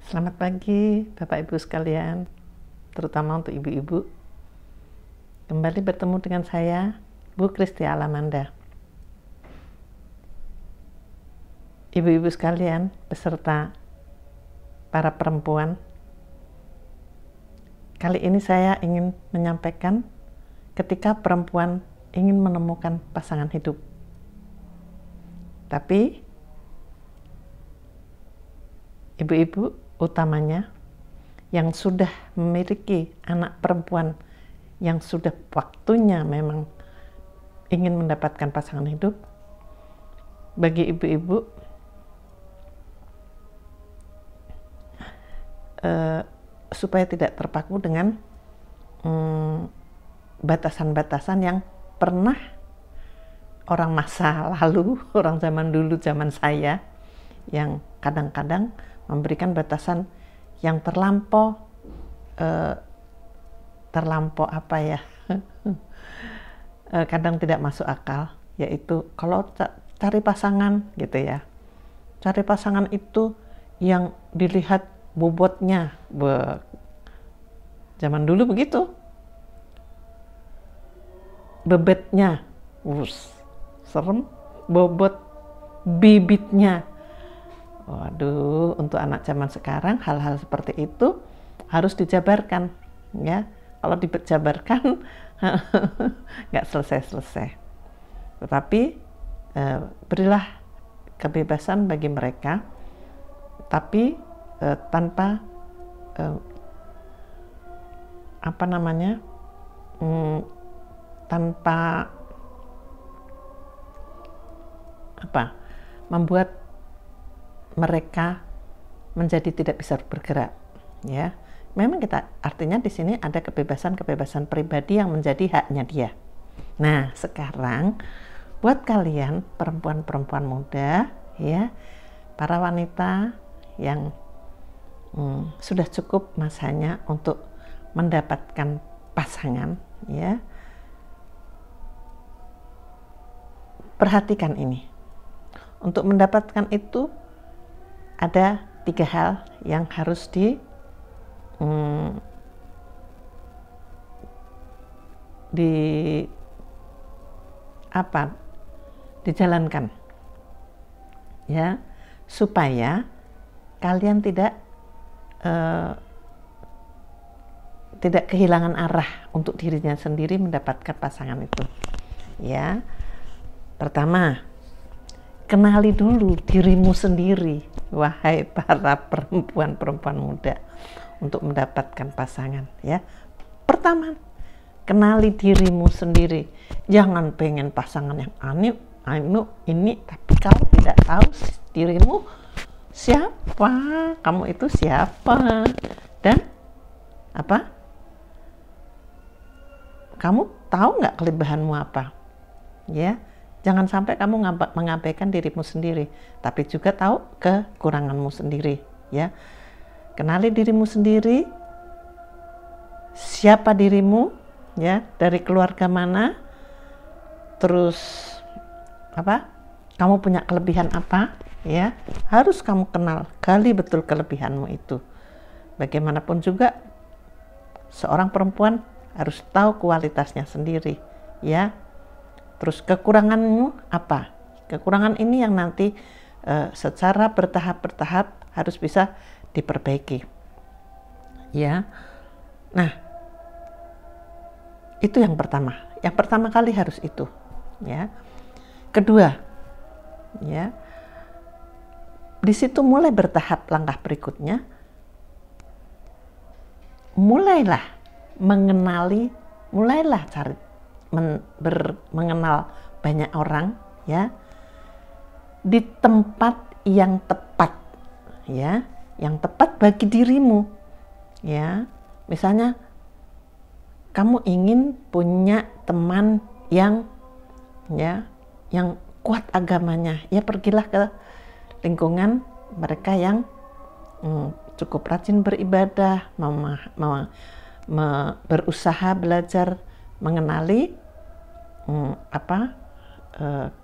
Selamat pagi Bapak Ibu sekalian, terutama untuk ibu-ibu. Kembali bertemu dengan saya, Bu Kristi Alamanda. Ibu-ibu sekalian, beserta para perempuan, kali ini saya ingin menyampaikan ketika perempuan ingin menemukan pasangan hidup. Tapi ibu-ibu utamanya yang sudah memiliki anak perempuan yang sudah waktunya memang ingin mendapatkan pasangan hidup, bagi ibu-ibu supaya tidak terpaku dengan batasan-batasan yang pernah orang masa lalu, orang zaman dulu, zaman saya, yang kadang-kadang memberikan batasan yang terlampau apa ya, kadang tidak masuk akal, yaitu kalau cari pasangan gitu ya, cari pasangan itu yang dilihat bobotnya, zaman dulu begitu, bebetnya, serem, bobot bibitnya. Waduh, untuk anak zaman sekarang hal-hal seperti itu harus dijabarkan, ya. Kalau dijabarkan nggak selesai-selesai. Tetapi berilah kebebasan bagi mereka, tapi tanpa tanpa membuat mereka menjadi tidak bisa bergerak, ya. Memang artinya di sini ada kebebasan pribadi yang menjadi haknya dia. Nah, sekarang buat kalian perempuan-perempuan muda, ya, para wanita yang sudah cukup masanya untuk mendapatkan pasangan, ya, perhatikan ini. Untuk mendapatkan itu ada 3 hal yang harus dijalankan, ya, supaya kalian tidak kehilangan arah untuk dirinya sendiri mendapatkan pasangan itu, ya. Pertama, kenali dulu dirimu sendiri, wahai para perempuan-perempuan muda, untuk mendapatkan pasangan, ya. Pertama, kenali dirimu sendiri. Jangan pengen pasangan yang ini, tapi kamu tidak tahu dirimu siapa, kamu itu siapa, dan kamu tahu nggak kelebihanmu apa, ya. Jangan sampai kamu mengabaikan dirimu sendiri, tapi juga tahu kekuranganmu sendiri, ya. Kenali dirimu sendiri, siapa dirimu, ya, dari keluarga mana, terus kamu punya kelebihan apa, ya, harus kamu kenal, gali betul kelebihanmu itu. Bagaimanapun juga seorang perempuan harus tahu kualitasnya sendiri, ya. Terus kekuranganmu apa? Kekurangan ini yang nanti secara bertahap harus bisa diperbaiki, ya. Nah, itu yang pertama. Yang pertama kali harus itu, ya. Kedua, ya, di situ mulai bertahap langkah berikutnya. Mulailah cari mengenal banyak orang, ya, di tempat yang tepat, ya, yang tepat bagi dirimu, ya. Misalnya kamu ingin punya teman yang kuat agamanya, ya, pergilah ke lingkungan mereka yang cukup rajin beribadah, berusaha belajar mengenali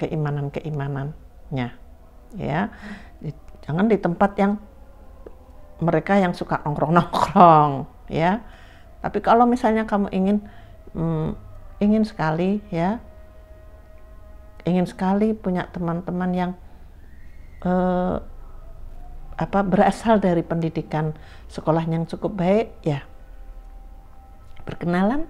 keimanannya, ya. Jangan di tempat yang mereka yang suka nongkrong-nongkrong, ya. Tapi kalau misalnya kamu ingin sekali, ya, ingin sekali punya teman-teman yang berasal dari pendidikan sekolah yang cukup baik, ya, berkenalan,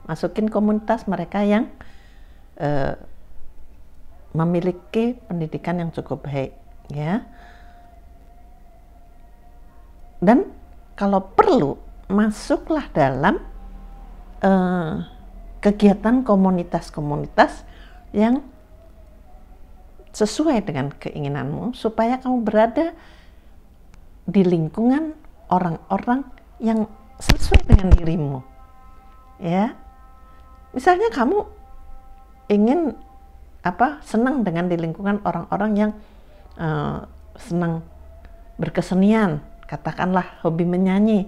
masukin komunitas mereka yang memiliki pendidikan yang cukup baik, ya. Dan kalau perlu, masuklah dalam kegiatan komunitas-komunitas yang sesuai dengan keinginanmu, supaya kamu berada di lingkungan orang-orang yang sesuai dengan dirimu, ya. Misalnya kamu ingin senang dengan di lingkungan orang-orang yang senang berkesenian, katakanlah hobi menyanyi,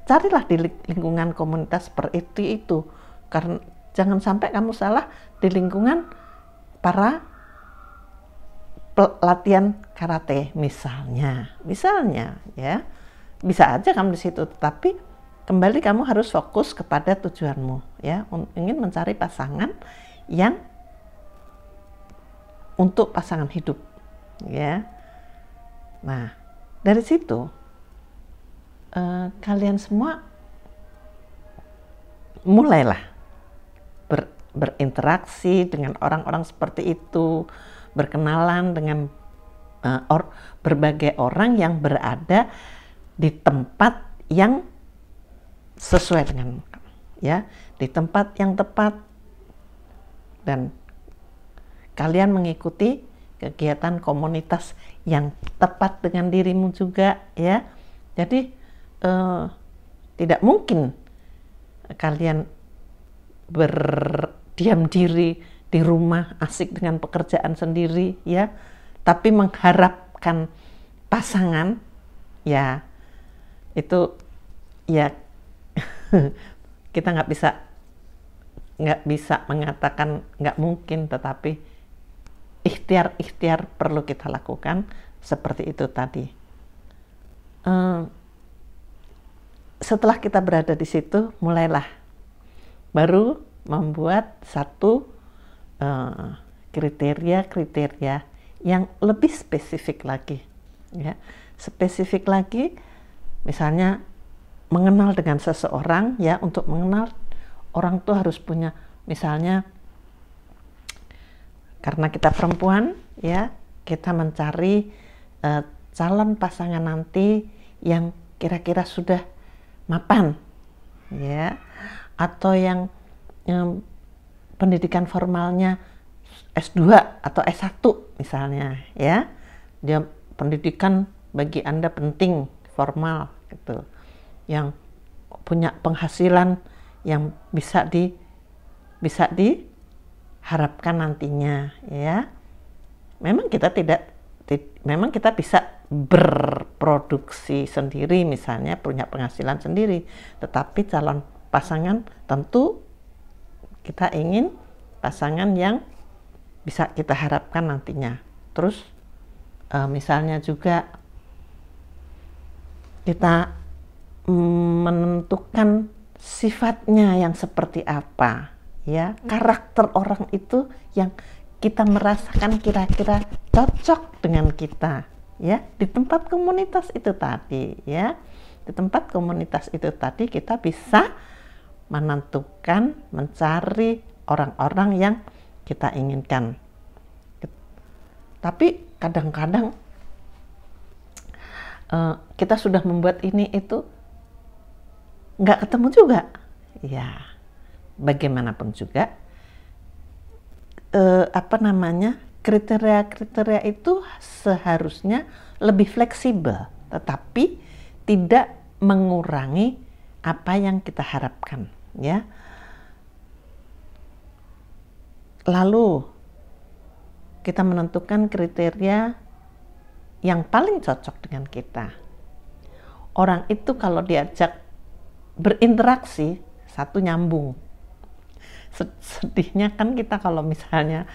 carilah di lingkungan komunitas seperti itu. Karena jangan sampai kamu salah di lingkungan para latihan karate misalnya, ya, bisa aja kamu di situ, tapi kembali kamu harus fokus kepada tujuanmu, ya, ingin mencari pasangan yang untuk pasangan hidup, ya. Nah, dari situ kalian semua mulailah berinteraksi dengan orang-orang seperti itu, berkenalan dengan berbagai orang yang berada di tempat yang sesuai dengan, ya, di tempat yang tepat, dan kalian mengikuti kegiatan komunitas yang tepat dengan dirimu juga, ya. Jadi tidak mungkin kalian berdiam diri di rumah asik dengan pekerjaan sendiri, ya, tapi mengharapkan pasangan, ya, itu, ya, kita nggak bisa mengatakan nggak mungkin, tetapi ikhtiar perlu kita lakukan seperti itu tadi. Setelah kita berada di situ, mulailah baru membuat satu kriteria yang lebih spesifik lagi, ya. Spesifik lagi, misalnya mengenal dengan seseorang, ya. Untuk mengenal orang tuh harus punya, misalnya karena kita perempuan, ya, kita mencari calon pasangan nanti yang kira-kira sudah mapan, ya, atau yang pendidikan formalnya S2 atau S1 misalnya, ya. Dia pendidikan bagi Anda penting, formal gitu. Yang punya penghasilan yang bisa diharapkan nantinya, ya. Memang kita bisa berproduksi sendiri, misalnya punya penghasilan sendiri, tetapi calon pasangan tentu kita ingin pasangan yang bisa kita harapkan nantinya. Terus misalnya juga kita menentukan sifatnya yang seperti apa, ya, karakter orang itu yang kita merasakan kira-kira cocok dengan kita, ya, di tempat komunitas itu tadi, ya. Di tempat komunitas itu tadi kita bisa menentukan, mencari orang-orang yang kita inginkan. Tapi kadang-kadang kita sudah membuat ini itu nggak ketemu juga, ya. Bagaimanapun juga kriteria-kriteria itu seharusnya lebih fleksibel, tetapi tidak mengurangi apa yang kita harapkan, ya. Lalu kita menentukan kriteria yang paling cocok dengan kita. Orang itu kalau diajak berinteraksi, satu nyambung. Sedihnya kan kita kalau misalnya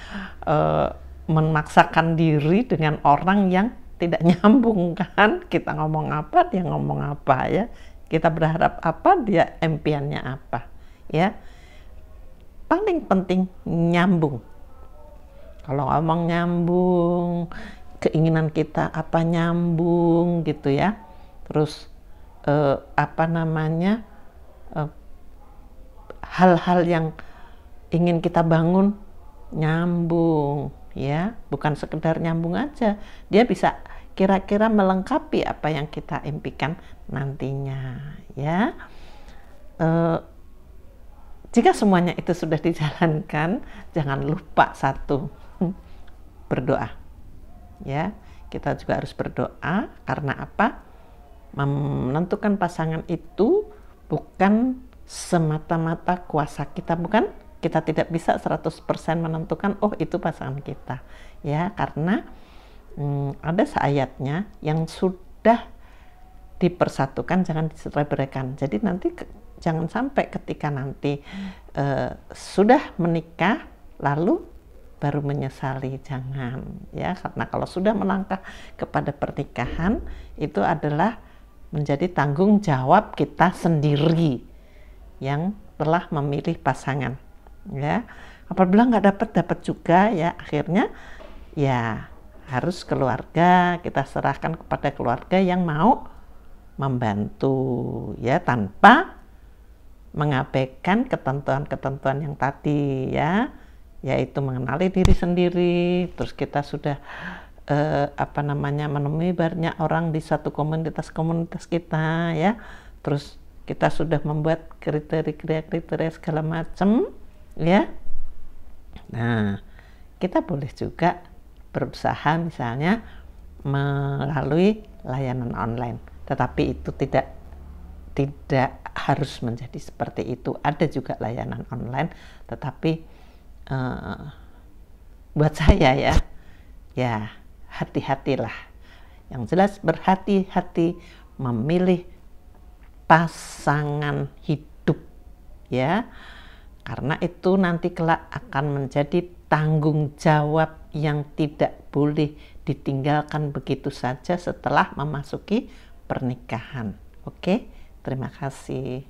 memaksakan diri dengan orang yang tidak nyambung kan, kita ngomong apa dia ngomong apa ya, kita berharap apa dia impiannya apa ya. Paling penting nyambung. Kalau ngomong nyambung, keinginan kita apa nyambung gitu ya, terus hal-hal yang ingin kita bangun nyambung ya, bukan sekedar nyambung aja, dia bisa kira-kira melengkapi apa yang kita impikan nantinya ya. Jika semuanya itu sudah dijalankan, jangan lupa satu, berdoa ya. Kita juga harus berdoa, karena apa? Menentukan pasangan itu bukan semata-mata kuasa kita, bukan? Kita tidak bisa 100% menentukan oh itu pasangan kita ya, karena ada ayatnya yang sudah dipersatukan jangan dicerai-beraikan. Jadi nanti jangan sampai ketika nanti sudah menikah lalu baru menyesali, jangan ya, karena kalau sudah melangkah kepada pernikahan itu adalah menjadi tanggung jawab kita sendiri yang telah memilih pasangan ya. Apabila nggak dapat juga ya, akhirnya ya harus keluarga, kita serahkan kepada keluarga yang mau membantu ya, tanpa mengabaikan ketentuan-ketentuan yang tadi ya, yaitu mengenali diri sendiri. Terus kita sudah menemui banyak orang di satu komunitas kita ya, terus kita sudah membuat kriteria segala macam ya. Nah, kita boleh juga berusaha misalnya melalui layanan online, tetapi itu tidak harus menjadi seperti itu. Ada juga layanan online, tetapi buat saya ya hati-hatilah. Yang jelas berhati-hati memilih pasangan hidup ya, karena itu nanti kelak akan menjadi tanggung jawab yang tidak boleh ditinggalkan begitu saja setelah memasuki pernikahan. Oke, terima kasih.